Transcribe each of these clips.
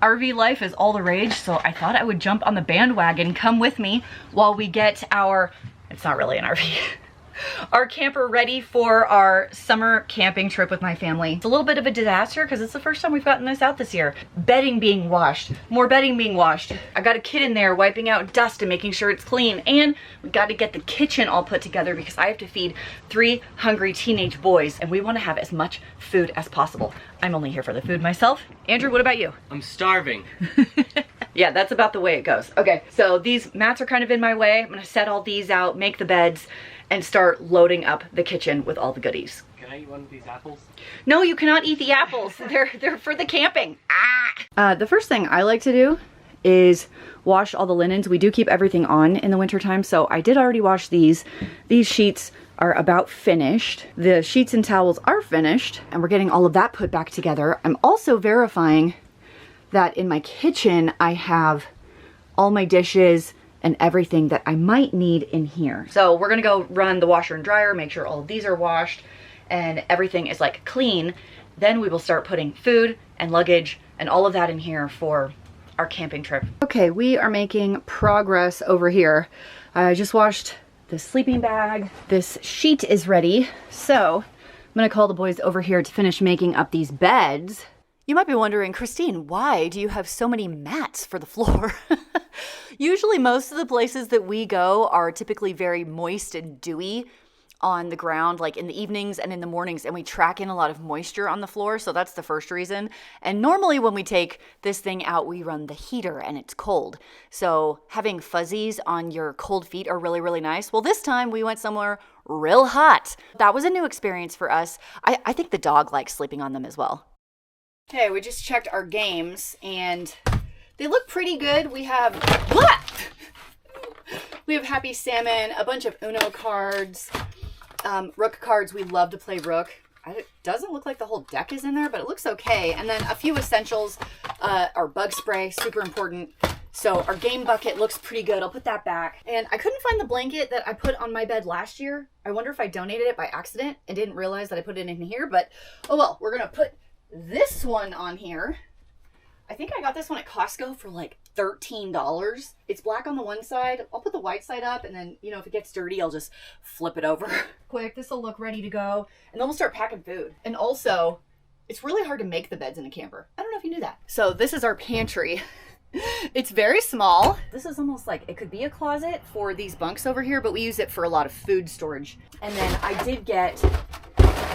RV life is all the rage, so I thought I would jump on the bandwagon. Come with me while we get our, it's not really an RV, our camper ready for our summer camping trip with my family. It's a little bit of a disaster because it's the first time we've gotten this out this year. Bedding being washed, more bedding being washed. I got a kid in there wiping out dust and making sure it's clean. And we got to get the kitchen all put together because I have to feed 3 hungry teenage boys and we want to have as much food as possible. I'm only here for the food myself. Andrew, what about you? I'm starving. Yeah, that's about the way it goes. Okay, so these mats are kind of in my way. I'm gonna set all these out, make the beds, and start loading up the kitchen with all the goodies. Can I eat one of these apples? No, you cannot eat the apples. They're for the camping. The first thing I like to do is wash all the linens. We do keep everything on in the wintertime, so I did already wash these. These sheets are about finished. The sheets and towels are finished, and we're getting all of that put back together. I'm also verifying that in my kitchen I have all my dishes and everything that I might need in here. So we're gonna go run the washer and dryer, make sure all of these are washed and everything is like clean. Then we will start putting food and luggage and all of that in here for our camping trip. Okay, we are making progress over here. I just washed the sleeping bag. This sheet is ready. So I'm gonna call the boys over here to finish making up these beds. You might be wondering, Christine, why do you have so many mats for the floor? Usually most of the places that we go are typically very moist and dewy on the ground, like in the evenings and in the mornings, and we track in a lot of moisture on the floor, so that's the first reason. And normally when we take this thing out, we run the heater and it's cold. So having fuzzies on your cold feet are really, really nice. Well, this time we went somewhere real hot. That was a new experience for us. I think the dog likes sleeping on them as well. Okay, we just checked our games and they look pretty good. We have Happy Salmon, a bunch of Uno cards, Rook cards. We love to play Rook. It doesn't look like the whole deck is in there, but it looks okay. And then a few essentials, our bug spray, super important. So our game bucket looks pretty good. I'll put that back. And I couldn't find the blanket that I put on my bed last year. I wonder if I donated it by accident and didn't realize that I put it in here, but oh well, we're gonna put this one on here. I think I got this one at Costco for like $13. It's black on the one side. I'll put the white side up and then, you know, if it gets dirty, I'll just flip it over. Quick, this will look ready to go. And then we'll start packing food. And also, it's really hard to make the beds in a camper. I don't know if you knew that. So this is our pantry. It's very small. This is almost like, it could be a closet for these bunks over here, but we use it for a lot of food storage. And then I did get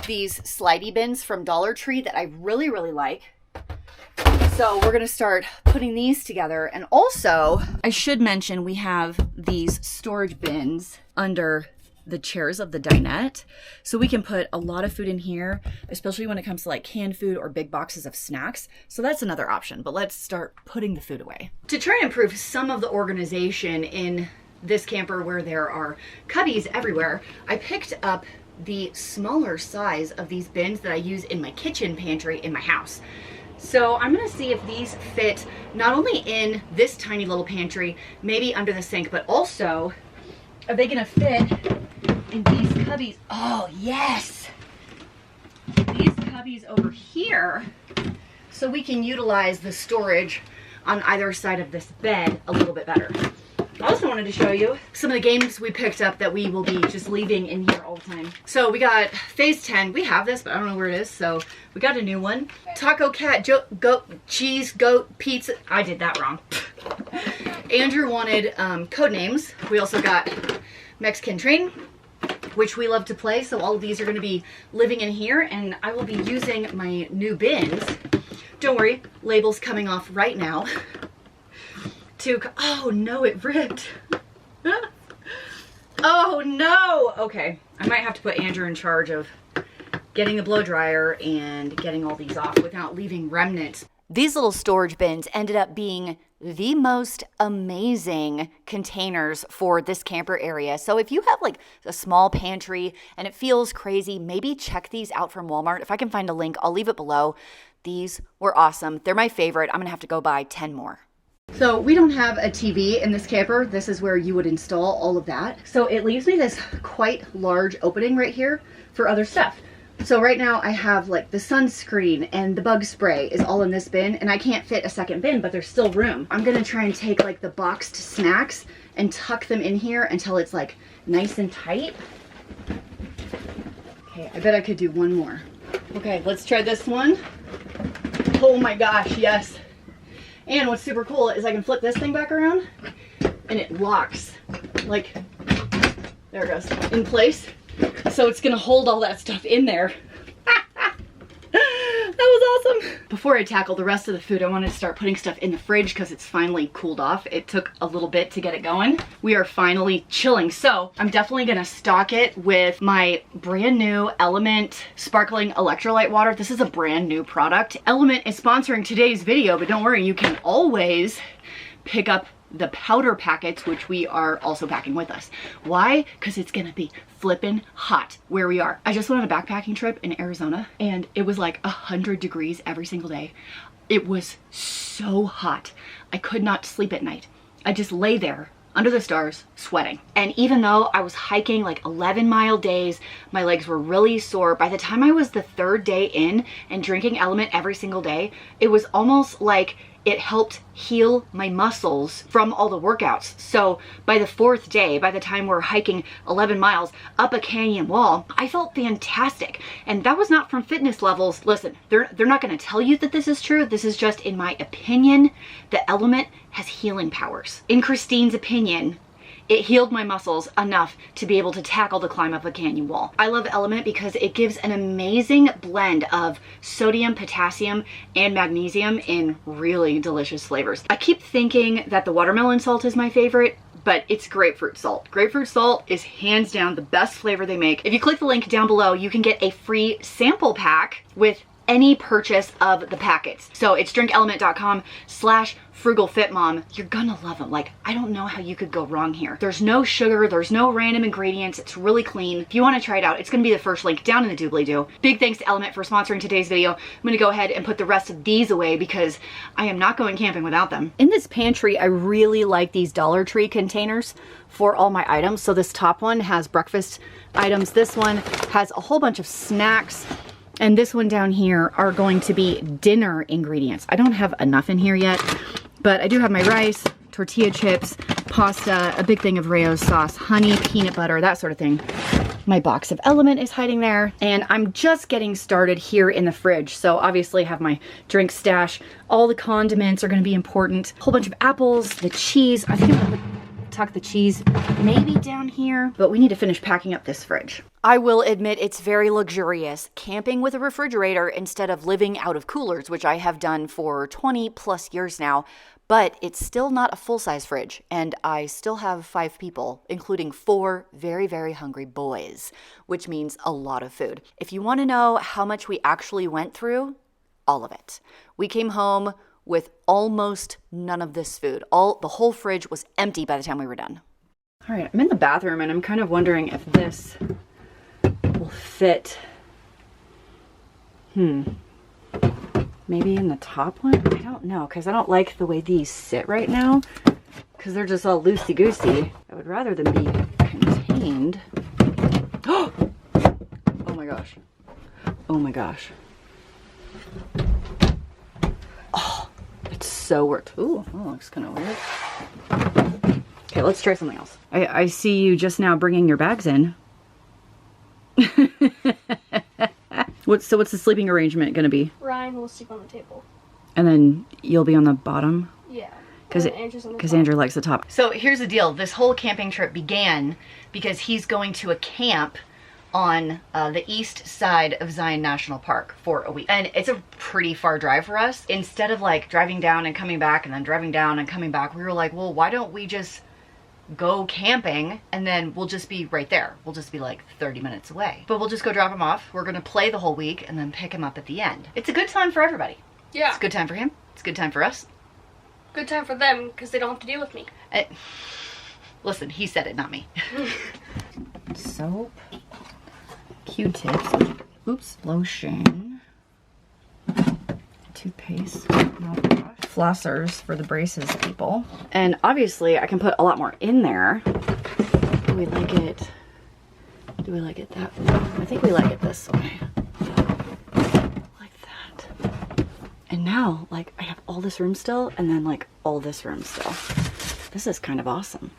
these slidey bins from Dollar Tree that I really, really like. So we're gonna start putting these together. And also, I should mention we have these storage bins under the chairs of the dinette. So we can put a lot of food in here, especially when it comes to like canned food or big boxes of snacks. So that's another option, but let's start putting the food away. To try and improve some of the organization in this camper where there are cubbies everywhere, I picked up the smaller size of these bins that I use in my kitchen pantry in my house. So I'm gonna see if these fit not only in this tiny little pantry, maybe under the sink, but also are they gonna fit in these cubbies? Oh yes! These cubbies over here, so we can utilize the storage on either side of this bed a little bit better. I also wanted to show you some of the games we picked up that we will be just leaving in here all the time. So we got Phase 10. We have this, but I don't know where it is. So we got a new one. Taco, cat, goat, cheese, goat, pizza. I did that wrong. Andrew wanted code names. We also got Mexican Train, which we love to play. So all of these are going to be living in here, and I will be using my new bins. Don't worry, labels coming off right now. Oh no, it ripped. Oh no. Okay, I might have to put Andrew in charge of getting the blow dryer and getting all these off without leaving remnants. These little storage bins ended up being the most amazing containers for this camper area. So if you have like a small pantry and it feels crazy, maybe check these out from Walmart. If I can find a link, I'll leave it below. These were awesome. They're my favorite. I'm gonna have to go buy 10 more. So we don't have a TV in this camper. This is where you would install all of that. So it leaves me this quite large opening right here for other stuff. So right now I have like the sunscreen and the bug spray is all in this bin, and I can't fit a second bin, but there's still room. I'm gonna try and take like the boxed snacks and tuck them in here until it's like nice and tight. Okay, I bet I could do one more. Okay, let's try this one. Oh my gosh, yes. And what's super cool is I can flip this thing back around and it locks, like, there it goes, in place. So it's gonna hold all that stuff in there. That was awesome. Before I tackle the rest of the food, I wanted to start putting stuff in the fridge because it's finally cooled off. It took a little bit to get it going. We are finally chilling. So I'm definitely gonna stock it with my brand new Element sparkling electrolyte water. This is a brand new product. Element is sponsoring today's video, but don't worry, you can always pick up the powder packets, which we are also packing with us. Why? Because it's gonna be flippin' hot where we are. I just went on a backpacking trip in Arizona and it was like 100 degrees every single day. It was so hot. I could not sleep at night. I just lay there under the stars sweating. And even though I was hiking like 11-mile days, my legs were really sore. By the time I was the 3rd day in and drinking Element every single day, it was almost like it helped heal my muscles from all the workouts. So by the 4th day, by the time we're hiking 11 miles up a canyon wall, I felt fantastic. And that was not from fitness levels. Listen, they're not gonna tell you that this is true. This is just, in my opinion, the Element has healing powers. In Christine's opinion, it healed my muscles enough to be able to tackle the climb up a canyon wall. I love Element because it gives an amazing blend of sodium, potassium, and magnesium in really delicious flavors. I keep thinking that the watermelon salt is my favorite, but it's grapefruit salt. Grapefruit salt is hands down the best flavor they make. If you click the link down below, you can get a free sample pack with any purchase of the packets. So it's drinkelement.com/frugalfitmom. You're gonna love them. Like, I don't know how you could go wrong here. There's no sugar, there's no random ingredients. It's really clean. If you want to try it out, it's gonna be the first link down in the doobly-doo. Big thanks to Element for sponsoring today's video. I'm gonna go ahead and put the rest of these away because I am not going camping without them. In this pantry, I really like these Dollar Tree containers for all my items. So this top one has breakfast items. This one has a whole bunch of snacks. And this one down here are going to be dinner ingredients. I don't have enough in here yet, but I do have my rice, tortilla chips, pasta, a big thing of Rayo's sauce, honey, peanut butter, that sort of thing. My box of Element is hiding there, and I'm just getting started here in the fridge. So obviously I have my drink stash. All the condiments are gonna be important. A whole bunch of apples, the cheese. I think I'm gonna tuck the cheese maybe down here, but we need to finish packing up this fridge. I will admit it's very luxurious camping with a refrigerator instead of living out of coolers, which I have done for 20 plus years now, but it's still not a full-size fridge, and I still have 5 people, including 4 very, very hungry boys, which means a lot of food. If you want to know how much we actually went through, all of it. We came home with almost none of this food. The whole fridge was empty by the time we were done. All right, I'm in the bathroom and I'm kind of wondering if this will fit. Maybe in the top one? I don't know, because I don't like the way these sit right now, because they're just all loosey-goosey. I would rather them be contained. Oh my gosh. Oh my gosh. Oh, it's so weird. Ooh, that looks kind of weird. Okay, let's try something else. I see you just now bringing your bags in. What's the sleeping arrangement gonna be? Ryan will sleep on the table. And then you'll be on the bottom? Yeah. Because Andrew likes the top. So here's the deal. This whole camping trip began because he's going to a camp on the east side of Zion National Park for a week. And it's a pretty far drive for us. Instead of like driving down and coming back and then driving down and coming back, we were like, well, why don't we just go camping and then we'll just be right there. We'll just be like 30 minutes away. But we'll just go drop him off. We're gonna play the whole week and then pick him up at the end. It's a good time for everybody. Yeah. It's a good time for him. It's a good time for us. Good time for them because they don't have to deal with me. Listen, he said it, not me. Soap, Q-tips, oops, lotion, toothpaste, mouthwash, flossers for the braces people. And obviously I can put a lot more in there. Do we like it that way? I think we like it this way. now, like, I have all this room still, and then, like, all this room still. This is kind of awesome.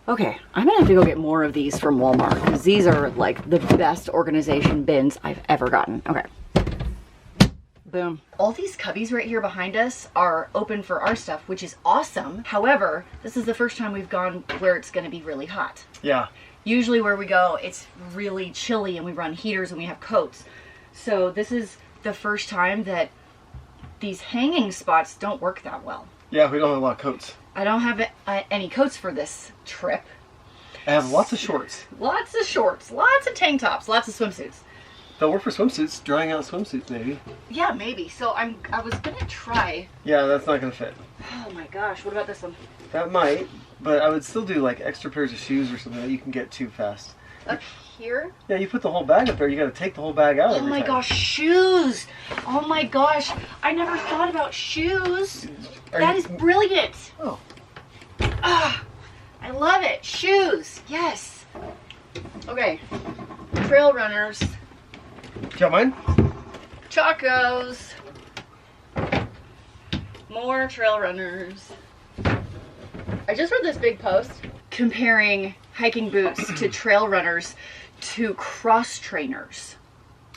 Okay, I'm gonna have to go get more of these from Walmart, because these are, like, the best organization bins I've ever gotten. Okay. Boom. All these cubbies right here behind us are open for our stuff, which is awesome. However, this is the first time we've gone where it's gonna be really hot. Yeah. Usually where we go, it's really chilly and we run heaters and we have coats. So this is the first time that these hanging spots don't work that well. Yeah, we don't have a lot of coats. I don't have any coats for this trip. I have lots of shorts. Lots of shorts, lots of tank tops, lots of swimsuits. They'll work for swimsuits, drying out swimsuits maybe. Yeah, maybe. So I was gonna try. Yeah, that's not gonna fit. Oh my gosh, what about this one? That might, but I would still do like extra pairs of shoes or something that you can get too fast. Up here? Yeah, you put the whole bag up there, you gotta take the whole bag out Oh every my time. gosh, shoes! Oh my gosh, I never thought about shoes. That is brilliant. Oh. Ah, I love it. Shoes, yes. Okay, trail runners. Do you want mine? Chacos. More trail runners. I just read this big post comparing hiking boots to trail runners to cross trainers.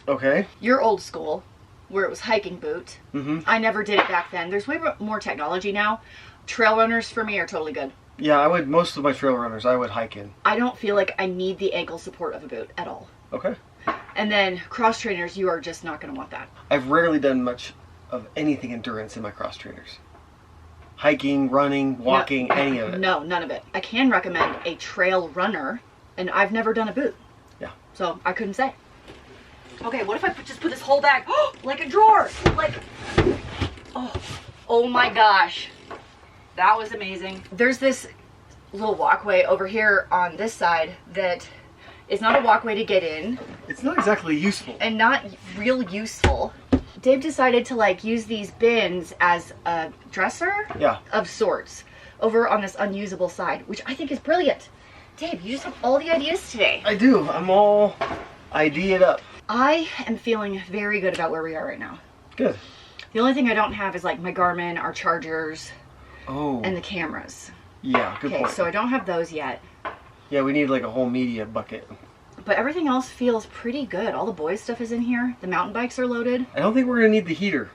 Okay. You're old school, where it was hiking boot. Mm-hmm. I never did it back then. There's way more technology now. Trail runners for me are totally good. Yeah, most of my trail runners, I would hike in. I don't feel like I need the ankle support of a boot at all. Okay. And then cross trainers, you are just not going to want that. I've rarely done much of anything endurance in my cross trainers. Hiking, running, walking, any of it. No, none of it. I can recommend a trail runner, and I've never done a boot. Yeah. So I couldn't say. Okay, what if I just put this whole bag, like a drawer, like, oh my gosh. That was amazing. There's this little walkway over here on this side that is not a walkway to get in. It's not exactly useful. And not real useful. Dave decided to like use these bins as a dresser of sorts over on this unusable side, which I think is brilliant. Dave, you just have all the ideas today. I do. I'm all idea'd up. I am feeling very good about where we are right now. Good. The only thing I don't have is like my Garmin, our chargers, and the cameras. Yeah, good point. Okay, so I don't have those yet. Yeah, we need like a whole media bucket. But everything else feels pretty good. All the boys' stuff is in here. The mountain bikes are loaded. I don't think we're gonna need the heater.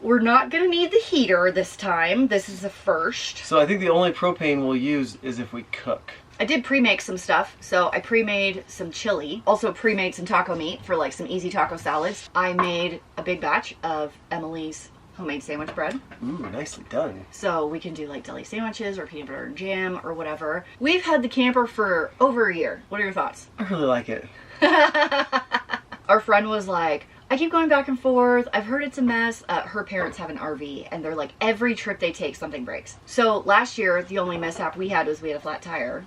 We're not gonna need the heater this time. This is the first. So I think the only propane we'll use is if we cook. I did pre-make some stuff. So I pre-made some chili. Also pre-made some taco meat for like some easy taco salads. I made a big batch of Emily's homemade sandwich bread. Ooh, nicely done. So we can do like deli sandwiches or peanut butter and jam or whatever. We've had the camper for over a year. What are your thoughts? I really like it. Our friend was like, I keep going back and forth. I've heard it's a mess. Her parents have an RV and they're like, every trip they take, something breaks. So last year, the only mishap we had was we had a flat tire,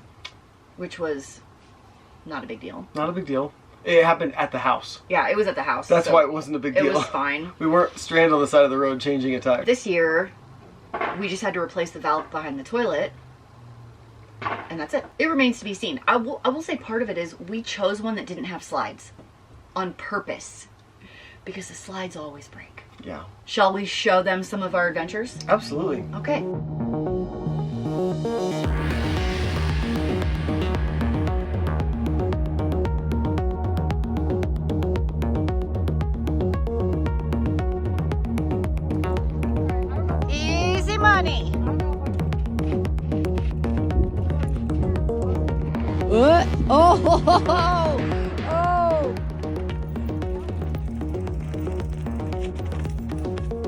which was not a big deal. Not a big deal. It happened at the house. Yeah, it was at the house. That's so why it wasn't a big deal. It was fine. We weren't stranded on the side of the road changing a tire. This year, we just had to replace the valve behind the toilet. And that's it. It remains to be seen. I will say part of it is we chose one that didn't have slides on purpose because the slides always break. Yeah. Shall we show them some of our adventures? Absolutely. Okay. Easy money. What? Oh!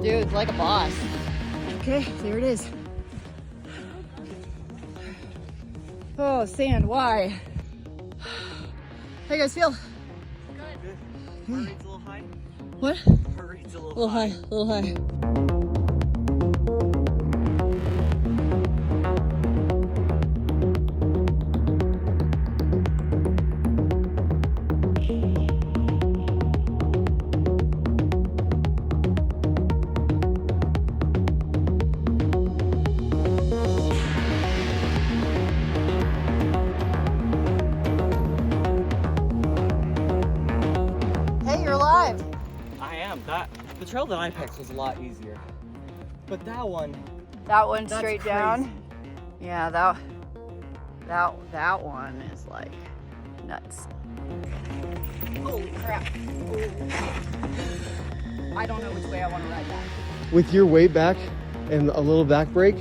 Dude, like a boss. Okay, there it is. Oh, sand, why? How you guys feel? Good. Heart rate's a little high. What? Heart rate's a little high. A little high. Hey, you're alive. I am. That The trail that I picked was a lot easier. But that one... That one That's straight crazy. down. Yeah, that one is like nuts. Holy crap. I don't know which way I want to ride that. With your weight back and a little back brake,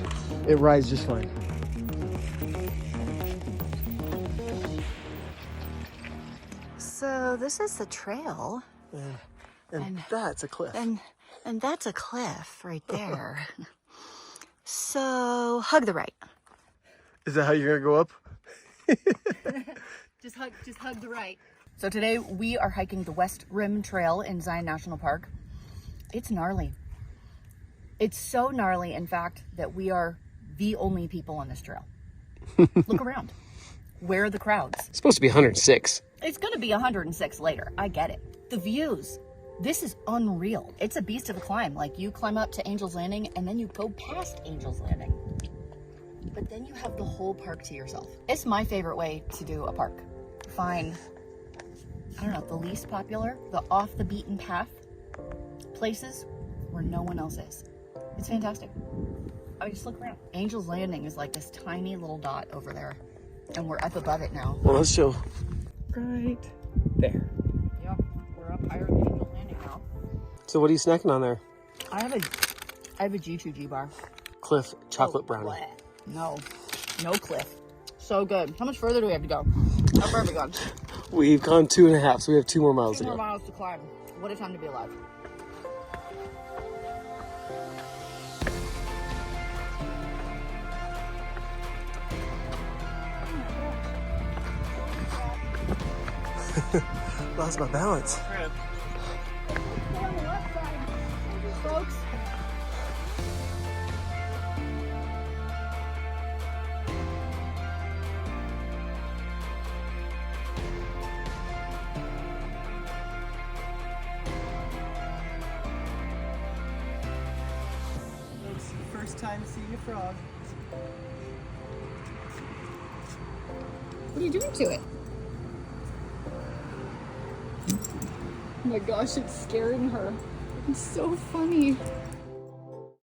it rides just fine. So this is the trail. And that's a cliff. And that's a cliff right there. So hug the right. Is that how you're gonna go up? Just hug the right. So today we are hiking the West Rim Trail in Zion National Park. It's gnarly. It's so gnarly, in fact, that we are the only people on this trail. Look around. Where are the crowds? It's supposed to be 106. It's gonna be 106 later. I get it. The views. This is unreal. It's a beast of a climb. Like, you climb up to Angel's Landing and then you go past Angel's Landing. But then you have the whole park to yourself. It's my favorite way to do a park. Find, I don't know, the least popular, the off the beaten path places where no one else is. It's fantastic. I just look around. Angel's Landing is like this tiny little dot over there. And we're up above it now. Well, let's show. Right there. Yep, we're up higher than Angel's Landing now. So what are you snacking on there? I have a G2G bar. Cliff chocolate brownie. Bleh. No cliff. So good. How much further do we have to go? How far have we gone? We've gone 2.5, so we have 2 more miles 2 to more go. miles to climb. What a time to be alive. Lost my balance. On the left side, folks. First time seeing a frog. What are you doing to it? Oh my gosh, it's scaring her. It's so funny.